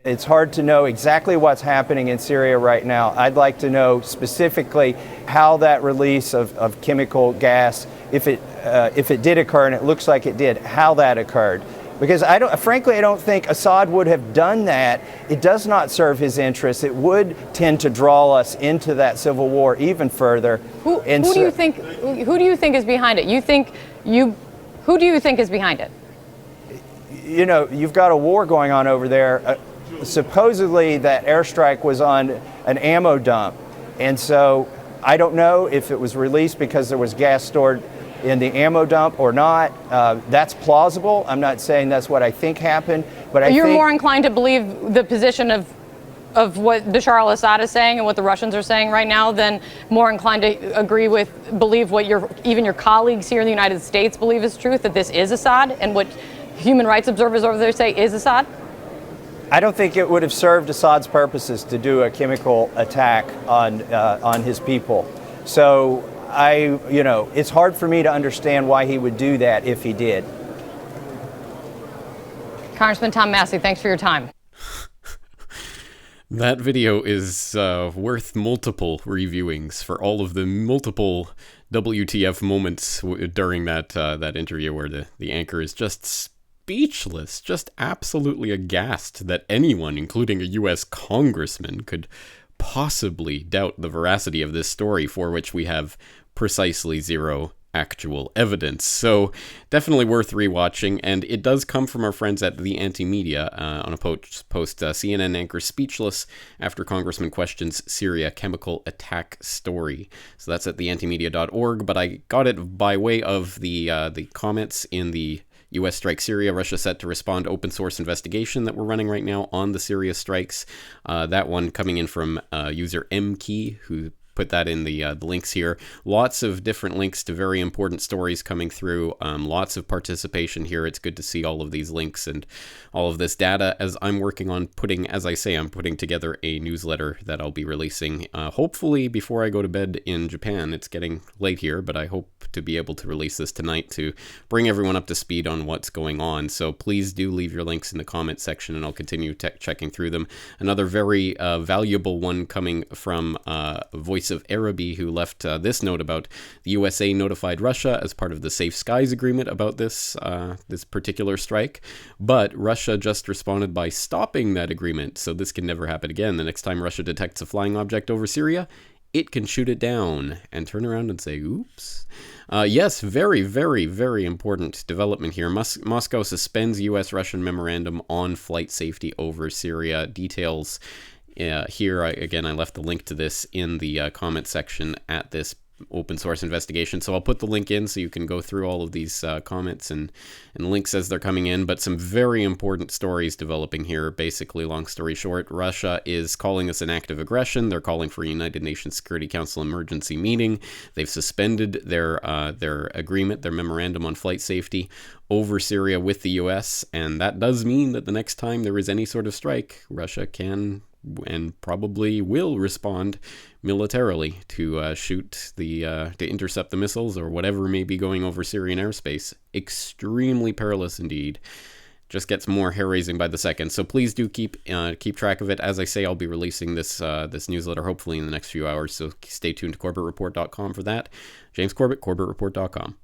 It's hard to know exactly what's happening in Syria right now. I'd like to know specifically how that release of chemical gas, if it did occur, and it looks like it did, how that occurred. Because frankly, I don't think Assad would have done that. It does not serve his interests. It would tend to draw us into that civil war even further. Who do you think is behind it? Who do you think is behind it? You know, you've got a war going on over there. Supposedly that airstrike was on an ammo dump. And so I don't know if it was released because there was gas stored in the ammo dump or not. That's plausible. I'm not saying that's what I think happened, but you're more inclined to believe the position of what Bashar al-Assad is saying and what the Russians are saying right now than more inclined to believe what even your colleagues here in the United States believe is truth, that this is Assad, and what human rights observers over there say is Assad? I don't think it would have served Assad's purposes to do a chemical attack on his people. So it's hard for me to understand why he would do that if he did. Congressman Tom Massey, thanks for your time. That video is worth multiple reviewings for all of the multiple WTF moments during that interview where the anchor is just speechless, just absolutely aghast that anyone, including a U.S. congressman, could possibly doubt the veracity of this story, for which we have precisely zero actual evidence. So definitely worth rewatching, and it does come from our friends at The Anti-Media on a post CNN anchor speechless after Congressman questions Syria chemical attack story. So that's at theantimedia.org, but I got it by way of the comments in the U.S. strike Syria, Russia set to respond open source investigation that we're running right now on the Syria strikes. That one coming in from user MKey, who put that in the links here. Lots of different links to very important stories coming through. Lots of participation here. It's good to see all of these links and all of this data as I'm working on putting together a newsletter that I'll be releasing hopefully before I go to bed in Japan. It's getting late here, but I hope to be able to release this tonight to bring everyone up to speed on what's going on. So please do leave your links in the comment section and I'll continue checking through them. Another very valuable one coming from Voice of Araby, who left this note about the USA notified Russia as part of the Safe Skies agreement about this particular strike, but Russia just responded by stopping that agreement, so this can never happen again. The next time Russia detects a flying object over Syria, it can shoot it down and turn around and say, oops. Yes, very, very, very important development here. Moscow suspends U.S.-Russian memorandum on flight safety over Syria. Details here. I left the link to this in the comment section at this open source investigation. So I'll put the link in so you can go through all of these comments and links as they're coming in. But some very important stories developing here. Basically, long story short, Russia is calling this an act of aggression. They're calling for a United Nations Security Council emergency meeting. They've suspended their agreement, their memorandum on flight safety over Syria with the U.S. And that does mean that the next time there is any sort of strike, Russia can and probably will respond militarily to to intercept the missiles or whatever may be going over Syrian airspace. Extremely perilous indeed. Just gets more hair-raising by the second. So please do keep track of it. As I say, I'll be releasing this newsletter hopefully in the next few hours. So stay tuned to CorbettReport.com for that. James Corbett, CorbettReport.com.